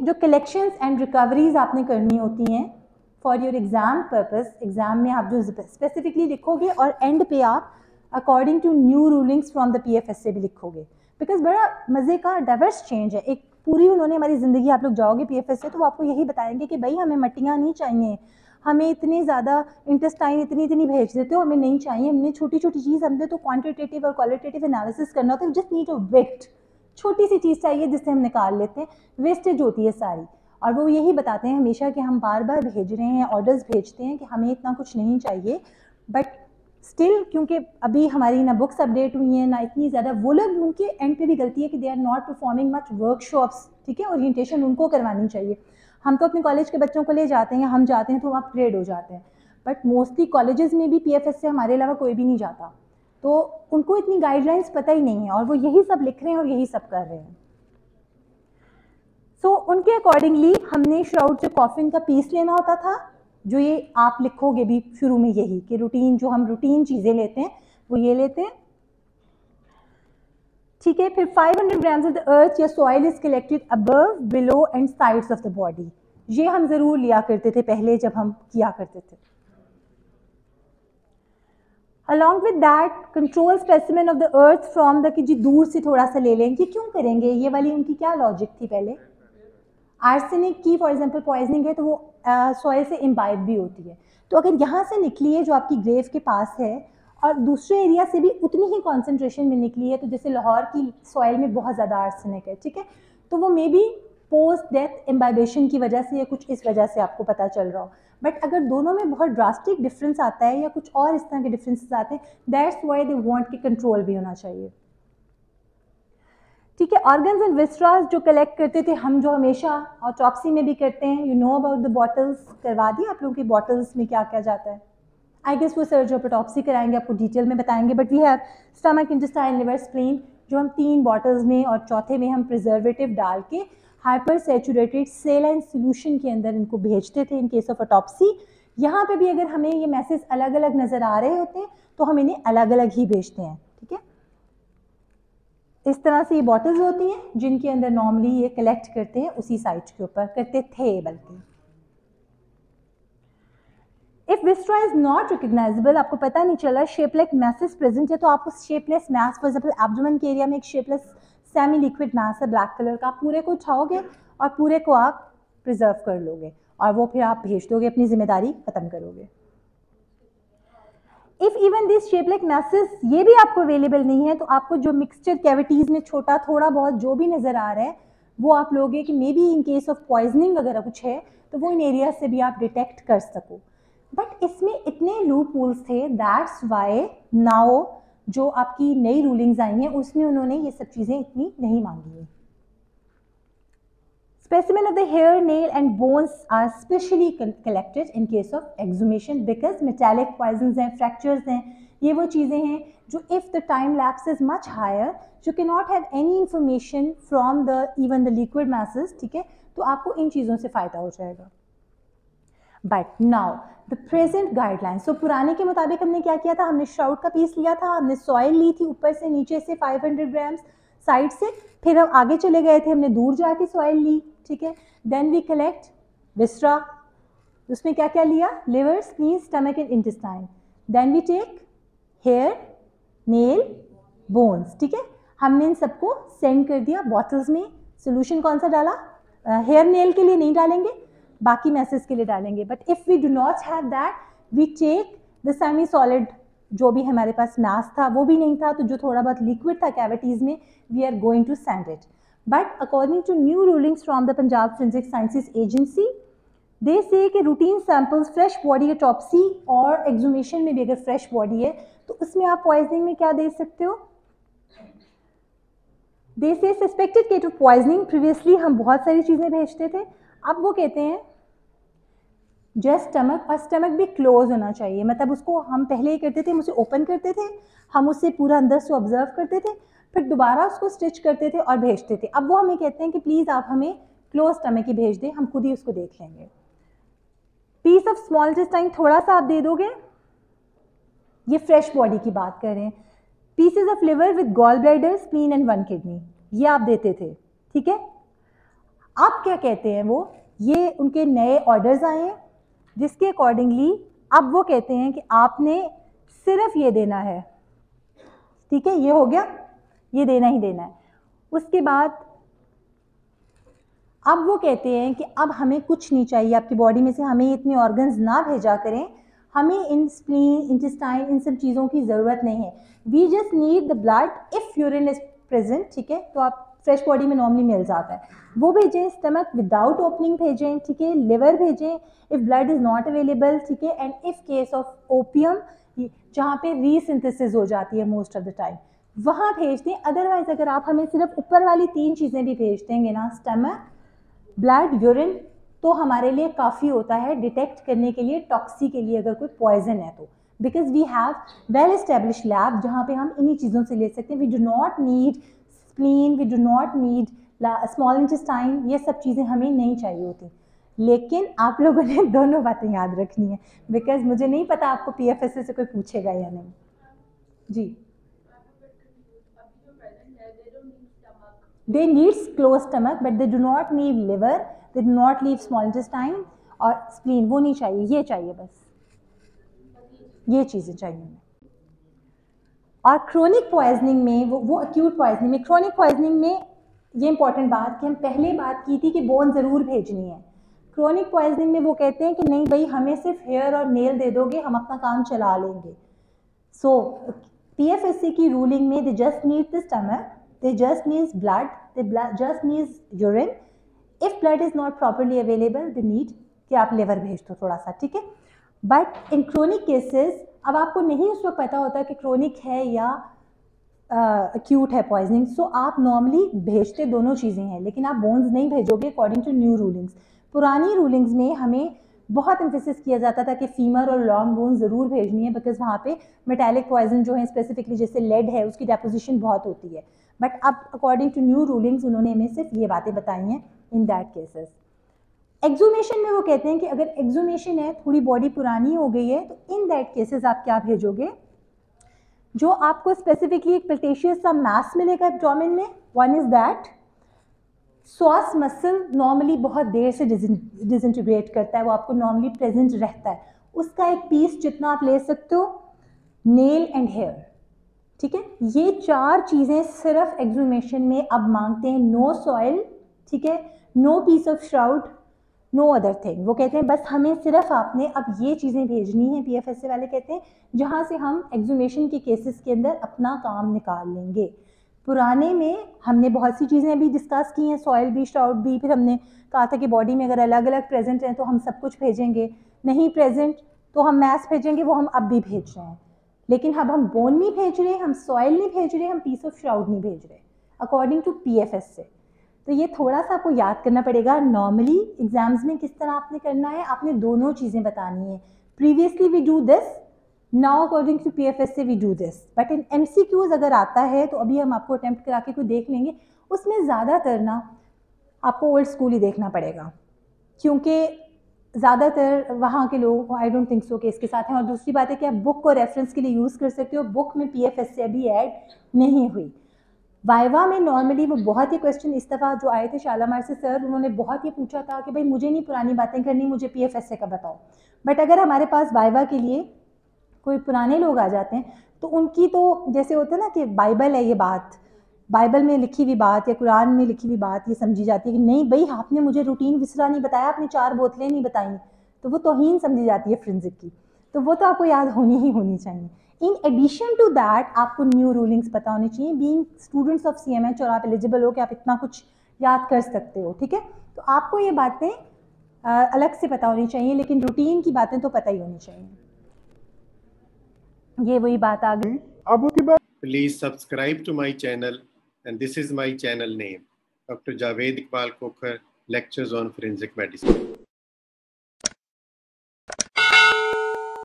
जो collections and recoveries आपने करनी होती हैं for your exam purpose, exam में आप जो स्पेसिफिकली लिखोगे और एंड पे आप according to new rulings from the PFS से भी लिखोगे, बिकॉज बड़ा मज़े का डाइवर्स चेंज है। एक पूरी उन्होंने हमारी ज़िंदगी, आप लोग जाओगे PFS से तो वो आपको यही बताएंगे कि भाई हमें मट्टियाँ नहीं चाहिए, हमें इतनी ज़्यादा इंटेस्टाइन इतनी भेज देते हो, हमें नहीं चाहिए, हमने छोटी छोटी चीज़, हमने तो क्वांटिटेटिव और क्वालिटेटिव एनालिसिस करना होता है, जस्ट नीड अ वेट, छोटी सी चीज़ चाहिए जिससे हम निकाल लेते हैं, वेस्टेज होती है सारी। और वो यही बताते हैं हमेशा कि हम बार बार भेज रहे हैं, ऑर्डर्स भेजते हैं कि हमें इतना कुछ नहीं चाहिए, बट स्टिल क्योंकि अभी हमारी ना बुक्स अपडेट हुई हैं ना इतनी ज़्यादा, वो लोग, उनके एंड पे भी गलती है कि they are not performing much workshops, ठीक है, ओरिएंटेशन उनको करवानी चाहिए। हम तो अपने कॉलेज के बच्चों को ले जाते हैं, हम जाते हैं तो वहाँ अपग्रेड हो जाते हैं, बट मोस्टली कॉलेजेस में भी PFS से हमारे अलावा कोई भी नहीं जाता, तो उनको इतनी गाइडलाइंस पता ही नहीं है और वो यही सब लिख रहे हैं और यही सब कर रहे हैं। सो उनके अकॉर्डिंगली हमने श्राउड से कॉफिन का पीस लेना होता था, जो ये आप लिखोगे भी शुरू में यही कि रूटीन, जो हम रूटीन चीज़ें लेते हैं वो ये लेते हैं, ठीक है। फिर 500 ग्राम्स ऑफ द अर्थ या soil is collected above, below and sides of the body, ये हम ज़रूर लिया करते थे पहले जब हम किया करते थे। Along with that control specimen of the earth from the, कि जी दूर से थोड़ा सा ले लें, ये क्यों करेंगे, ये वाली उनकी क्या लॉजिक थी पहले। आर्सेनिक की फॉर एग्जांपल पॉइजनिंग है तो वो सॉइल से इम्बाइब भी होती है, तो अगर यहाँ से निकली है जो आपकी ग्रेव के पास है और दूसरे एरिया से भी उतनी ही कॉन्सेंट्रेशन में निकली है, तो जैसे लाहौर की सॉइल में बहुत ज़्यादा आर्सेनिक है, ठीक है, तो वो may be post death imbibition की वजह से या कुछ इस वजह से आपको पता चल रहा हो, बट अगर दोनों में बहुत ड्रास्टिक डिफरेंस आता है या कुछ और इस तरह के डिफरेंसेस आते हैं, दैट्स वाई दे वांट कि कंट्रोल भी होना चाहिए, ठीक है। ऑर्गन्स एंड विस्ट्रास जो कलेक्ट करते थे हम, जो हमेशा ऑटोप्सी में भी करते हैं, you know about the bottles, करवा दी आप लोगों की बॉटल्स में क्या क्या जाता है, आई गेस वो सर जो ऑटोप्सी कराएंगे आपको डिटेल में बताएंगे, but we have stomach, intestine, liver, spleen, जो हम 3 बॉटल्स में और चौथे में हम प्रिजर्वेटिव डाल के हाइपर सैचुरेटेड सेलाइन सोल्यूशन के अंदर इनको भेजते थे इन केस ऑफ ऑटोप्सी। यहाँ पे भी अगर हमें ये मैसेज अलग अलग नज़र आ रहे होते हैं तो हम इन्हें अलग अलग ही भेजते हैं, ठीक है। इस तरह से ये बॉटल्स होती हैं जिनके अंदर नॉर्मली ये कलेक्ट करते हैं, उसी साइट के ऊपर करते थे बल्कि। इफ विस्ट्रा इज नॉट रिकग्नाइजेबल, आपको पता नहीं चला शेपलेस मैसेज प्रेजेंट है, तो आप उस shapeless mass, for example abdomen के एरिया में एक शेपलेस सेमी लिक्विड मैस है ब्लैक कलर का, आप पूरे को उठाओगे और पूरे को आप प्रिजर्व कर लोगे और वो फिर आप भेज दोगे, अपनी जिम्मेदारी खत्म करोगे। If even this shapeless message ये भी आपको अवेलेबल नहीं है, तो आपको जो मिक्सचर कैविटीज में छोटा थोड़ा बहुत जो भी नजर आ रहा है वो आप लोगे कि may be in case of poisoning वगैरह कुछ है तो वो इन एरिया से भी आप डिटेक्ट कर सको, बट इसमें इतने लूप होल्स थे, दैट्स वाई नाउ जो आपकी नई रूलिंग्स आई हैं उसमें उन्होंने ये सब चीज़ें इतनी नहीं मांगी हैं। Specimen of the hair, nail and bones are specially collected in case of exhumation because metallic poisons हैं, fractures हैं, ये वो चीज़ें हैं जो if the time lapse is much higher, you cannot have any information from the even the liquid masses, ठीक है, तो आपको इन चीज़ों से फ़ायदा हो जाएगा। But now the present guidelines, so पुराने के मुताबिक हमने क्या किया था, हमने श्राउड का पीस लिया था, हमने सॉइल ली थी ऊपर से नीचे से 500 ग्राम्स साइड से, फिर हम आगे चले गए थे, हमने दूर जाके सॉइल ली, ठीक है, देन वी कलेक्ट विस्ट्रा, उसमें क्या क्या लिया, liver, spleen, stomach and intestine, then we take hair, nail, bones, ठीक है, हमने इन सबको सेंड कर दिया बॉटल्स में। सोल्यूशन कौन सा डाला, हेयर नेल के लिए नहीं डालेंगे, बाकी मैसेज के लिए डालेंगे, but if we do not have that we take the semi solid, जो भी हमारे पास मैस था वो भी नहीं था, तो जो थोड़ा बहुत लिक्विड था कैविटीज में, we are going to send it, but according to new rulings from the Punjab forensic sciences agency, they say कि routine samples fresh body autopsy और एक्सुमेशन में भी अगर फ्रेश बॉडी है तो उसमें आप पॉइजनिंग में क्या दे सकते हो, दे से suspected case of poisoning, previously हम बहुत सारी चीज़ें भेजते थे, अब वो कहते हैं जस्ट स्टमक, और स्टमक भी क्लोज होना चाहिए, मतलब उसको हम पहले ही करते थे, हम उसे ओपन करते थे, हम उसे पूरा अंदर से ऑब्जर्व करते थे, फिर दोबारा उसको स्टिच करते थे और भेजते थे, अब वो हमें कहते हैं कि प्लीज़ आप हमें क्लोज स्टमक ही भेज दें, हम खुद ही उसको देख लेंगे। पीस ऑफ स्मॉल इंटेस्टाइन थोड़ा सा आप दे दोगे, ये फ्रेश बॉडी की बात कर रहे हैं, pieces of liver with gall bladder, spleen and 1 kidney, ये आप देते थे, ठीक है। अब क्या कहते हैं वो, ये उनके नए ऑर्डर्स आए हैं जिसके अकॉर्डिंगली अब वो कहते हैं कि आपने सिर्फ ये देना है, ठीक है, ये हो गया, ये देना ही देना है। उसके बाद अब वो कहते हैं कि अब हमें कुछ नहीं चाहिए आपकी बॉडी में से, हमें इतने ऑर्गन्स ना भेजा करें, हमें इन स्प्लीन, इंटेस्टाइन, इन सब चीज़ों की ज़रूरत नहीं है। We just need the blood if urine is present, ठीक है, तो आप फ्रेश बॉडी में नॉर्मली मिल जाता है, वो भेजें। स्टमक विदाउट ओपनिंग भेजें, ठीक है। लिवर भेजें if blood is not available, ठीक है। And if case of opium, जहाँ पे रीसिंथेसिस हो जाती है मोस्ट ऑफ द टाइम, वहाँ भेज दें। अदरवाइज अगर आप हमें सिर्फ ऊपर वाली 3 चीज़ें भी भेज देंगे ना, स्टमक, ब्लड, यूरिन, तो हमारे लिए काफ़ी होता है डिटेक्ट करने के लिए, टॉक्सी के लिए अगर कोई पॉइजन है तो, because we have well establish lab जहाँ पे हम इन्हीं चीज़ों से ले सकते हैं। We do not need spleen, we do not need small intestine, ये सब चीज़ें हमें नहीं चाहिए होती। लेकिन आप लोगों ने दोनों बातें याद रखनी है, बिकॉज मुझे नहीं पता आपको PFSA से कोई पूछेगा या नहीं। जी, they need closed stomach but they do not need liver, they do not need small intestine और spleen, वो नहीं चाहिए, ये चाहिए बस, ये चीज़ें चाहिए। और क्रोनिक पॉइजनिंग में वो एक्यूट पॉइजनिंग में, क्रोनिक पॉइजनिंग में ये इंपॉर्टेंट बात कि हम पहले बात की थी कि बोन ज़रूर भेजनी है। क्रोनिक पॉइजनिंग में वो कहते हैं कि नहीं भाई, हमें सिर्फ हेयर और नेल दे दोगे, हम अपना काम चला लेंगे। सो PFSA की रूलिंग में they just need the stomach, they just needs blood, just needs urine. If blood is not properly available, they need कि आप लिवर भेज दो थोड़ा सा, ठीक है। बट इन क्रोनिक केसेस, अब आपको नहीं उस वक्त पता होता कि क्रोनिक है या एक्यूट है पॉइजनिंग, सो आप नॉर्मली भेजते दोनों चीज़ें हैं, लेकिन आप बोन्स नहीं भेजोगे अकॉर्डिंग टू न्यू रूलिंग्स। पुरानी रूलिंग्स में हमें बहुत एम्फेसिस किया जाता था कि फीमर और लॉन्ग बोन ज़रूर भेजनी है, बिकॉज वहाँ पे मेटालिक पॉइजन जो है, स्पेसिफिकली जैसे लेड है, उसकी डेपोजिशन बहुत होती है। बट अब अकॉर्डिंग टू न्यू रूलिंग्स उन्होंने हमें सिर्फ ये बातें बताई हैं इन दैट केसेस। एक्सुमेशन में वो कहते हैं कि अगर एक्सुमेशन है, थोड़ी बॉडी पुरानी हो गई है, तो इन दैट केसेस आप क्या भेजोगे, जो आपको स्पेसिफिकली एक प्लेटेशियस सा मास मिलेगा एब्डोमेन में। One is that sauce muscle normally बहुत देर से डिसइंटीग्रेट करता है, वो आपको नॉर्मली प्रेजेंट रहता है, उसका एक पीस जितना आप ले सकते हो। नेल एंड हेयर, ठीक है, ये 4 चीज़ें सिर्फ एक्सुमेशन में अब मांगते हैं। नो सॉइल, ठीक है, no piece of shroud, no other thing. वो कहते हैं बस हमें सिर्फ आपने अब ये चीज़ें भेजनी है, PFSA वाले कहते हैं, जहाँ से हम एक्सुमेशन के केसेस के अंदर अपना काम निकाल लेंगे। पुराने में हमने बहुत सी चीज़ें अभी डिस्कस की हैं, सॉइल भी, श्राउड भी, फिर हमने कहा था कि बॉडी में अगर अलग अलग प्रेजेंट हैं तो हम सब कुछ भेजेंगे, नहीं प्रेजेंट तो हम मैस भेजेंगे, वो हम अब भी भेज रहे हैं। लेकिन अब हम बोन नहीं भेज रहे, हम सॉइल नहीं भेज रहे, हम पीस ऑफ श्राउड नहीं भेज रहे, अकॉर्डिंग टू PFSA। तो ये थोड़ा सा आपको याद करना पड़ेगा। नॉर्मली एग्जाम्स में किस तरह आपने करना है, आपने दोनों चीज़ें बतानी है। Previously we do this, now according to PFSA we do this. But in MCQs अगर आता है तो अभी हम आपको अटैम्प्ट करा के कोई देख लेंगे, उसमें ज़्यादातर ना आपको ओल्ड स्कूल ही देखना पड़ेगा, क्योंकि ज़्यादातर वहाँ के लोग आई डोंट थिंक सो कि इसके साथ हैं। और दूसरी बात है कि आप बुक को रेफरेंस के लिए यूज़ कर सकते हो, बुक में PFSA अभी ऐड नहीं हुई। वाइवा में नॉर्मली वो बहुत ही क्वेश्चन इस दफ़ा जो आए थे शालामार से सर, उन्होंने बहुत ही पूछा था कि भाई मुझे नहीं पुरानी बातें करनी, मुझे PFSA का बताओ। बट अगर हमारे पास वाइवा के लिए कोई पुराने लोग आ जाते हैं तो उनकी तो जैसे होता है ना कि बाइबल है ये बात, बाइबल में लिखी हुई बात या कुरान में लिखी हुई बात ये समझी जाती है कि नहीं भाई आपने मुझे रूटीन विसरा नहीं बताया, आपने 4 बोतलें नहीं बताई, तो वो तौहीन समझी जाती है फ्रेंजिक की। तो वो तो आपको याद होनी ही होनी चाहिए। इन एडिशन टू दैट आपको न्यू रूलिंग्स पता होनी चाहिए। बीइंग स्टूडेंट्स ऑफ CMH और आप एलिजिबल हो कि आप इतना कुछ याद कर सकते हो, ठीक है। तो आपको ये बातें अलग से पता होनी चाहिए, लेकिन रूटीन की बातें तो पता ही होनी चाहिए। ये वही बात आ गई। अब उसके बाद Please subscribe to my channel, and this is my channel name, Dr. Javed Iqbal Kokhar, Lectures on Forensic Medicine.